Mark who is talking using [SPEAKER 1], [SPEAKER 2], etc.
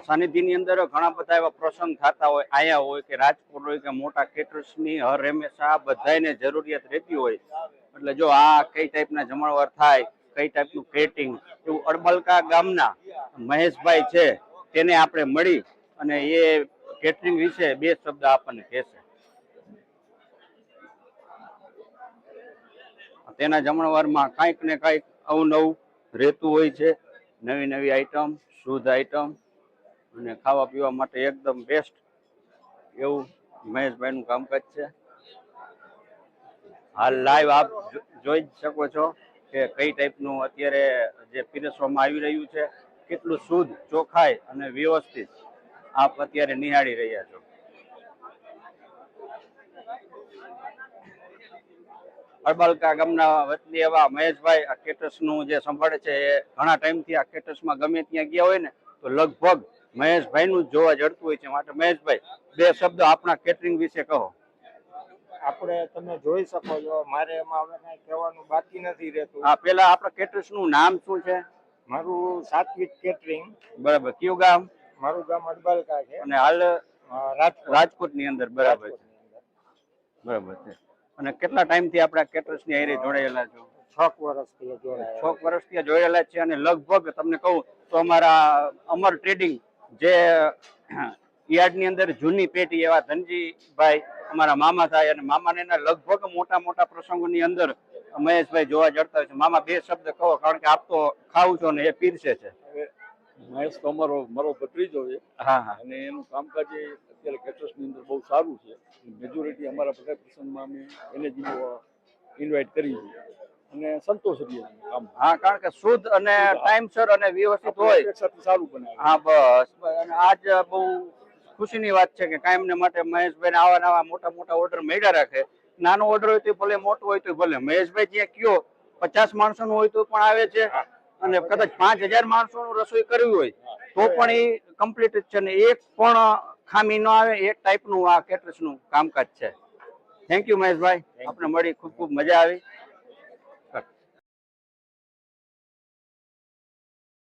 [SPEAKER 1] સાનિધ્યની અંદર ઘણા બધા એવા પ્રસંગ થતા હોય, આયા હોય કે રાજકોટ હોય કે મોટા કેટરર્સની હર હંમેશા બધાને જરૂરિયાત રહેતી હોય. એટલે જો આ કઈ ટાઈપના જમણવાર થાય, કઈ ટાઈપનું કેટરિંગ, એવું અડબલકા ગામના મહેશભાઈ છે તેને આપણે મળી અને એ કેટરિંગ વિશે બે શબ્દ આપણને કહેશે. તેના જમણવારમાં કાંઈક ને કાંઈક અવનવું રહેતું હોય છે, નવી નવી આઈટમ, શુદ્ધ આઈટમ અને ખાવા પીવા માટે એકદમ બેસ્ટ એવું મહેશભાઈનું કામકાજ છે. હાલ લાઈવ આપ જોઈ જ શકો છો કે કઈ ટાઈપનું અત્યારે જે પીરસવામાં આવી રહ્યું છે, કેટલું શુદ્ધ, ચોખ્ખાઈ અને વ્યવસ્થિત આપ અત્યારે નિહાળી રહ્યા છો. અડબાલકા ગામના વતની એવા મહેશભાઈ આ કેટર્સનું જે સંભાળે છે એ ઘણા ટાઈમથી આ કેટર્સમાં ગમે ત્યાં ગયા હોય ને તો લગભગ મહેશભાઈનું જ જોવા જડતું હોય છે. માટે મહેશભાઈ, બે શબ્દ આપણા કેટરિંગ વિશે કહો.
[SPEAKER 2] આપણે તમે જોઈ શકો છો, મારે એમાં હવે કઈ કહેવાનું બાકી નથી રહેતું.
[SPEAKER 1] હા, પેલા આપણા કેટર્સનું નામ શું છે?
[SPEAKER 2] મારું સાત્વિક કેટરિંગ.
[SPEAKER 1] બરાબર. કયું ગામ?
[SPEAKER 2] મારું ગામ અડબાલકા છે
[SPEAKER 1] અને હાલ રાજકોટની અંદર. બરાબર છે, બરાબર છે. અને કેટલા ટાઈમથી આપણા કેટર્સની હારે જોડાયેલા છો?
[SPEAKER 2] 6 વર્ષથી જોડાયેલા.
[SPEAKER 1] 6 વર્ષથી જોડાયેલા છે. અને લગભગ તમને કહું તો અમારા અમર ટ્રેડિંગ જે યાર્ડની અંદર જૂની પેઢી એવા ધનજીભાઈ અમારા મામા થાય અને મામાને એના લગભગ મોટા મોટા પ્રસંગોની અંદર મહેશભાઈ જોવા જડતા હોય છે. મામા, બે શબ્દ કહો, કારણ કે આપ તો ખાવ છો ને એ પીરસે છે.
[SPEAKER 3] મહેશ તો મારો ભત્રીજો છે.
[SPEAKER 1] હા હા.
[SPEAKER 3] અને એનું કામકાજ અત્યારે કેટર્સની અંદર બહુ સારું છે. મેજોરિટી અમારા બધા પ્રસંગમાં અમે એને જ ઇન્વાઇટ કરી છે અને સંતોષ રહીએ કામ.
[SPEAKER 1] હા, કારણ કે શુદ્ધ અને ટાઈમસર અને વ્યવસ્થિત હોય
[SPEAKER 3] સારું બનાવે.
[SPEAKER 1] હા, બસ. અને આજ બહુ ખુશીની વાત છે કે કાયમને માટે મહેશભાઈને આવા નવા મોટા મોટા ઓર્ડર મળ્યા રાખે. નાનો ઓર્ડર હોય તો ભલે, મોટો હોય તો ભલે. મહેશભાઈ જ્યાં કયો 50 માણસોનું હોય તો પણ આવે છે અને કદાચ 5000 માણસોનું રસોઈ કરવી હોય તો પણ એ કમ્પ્લીટ જ છે ને એક પણ ખામી ન આવે એક ટાઈપનું આ કેટર્સનું કામકાજ છે. થેન્ક યુ મહેશભાઈ, આપણે મળી ખૂબ ખૂબ મજા આવી.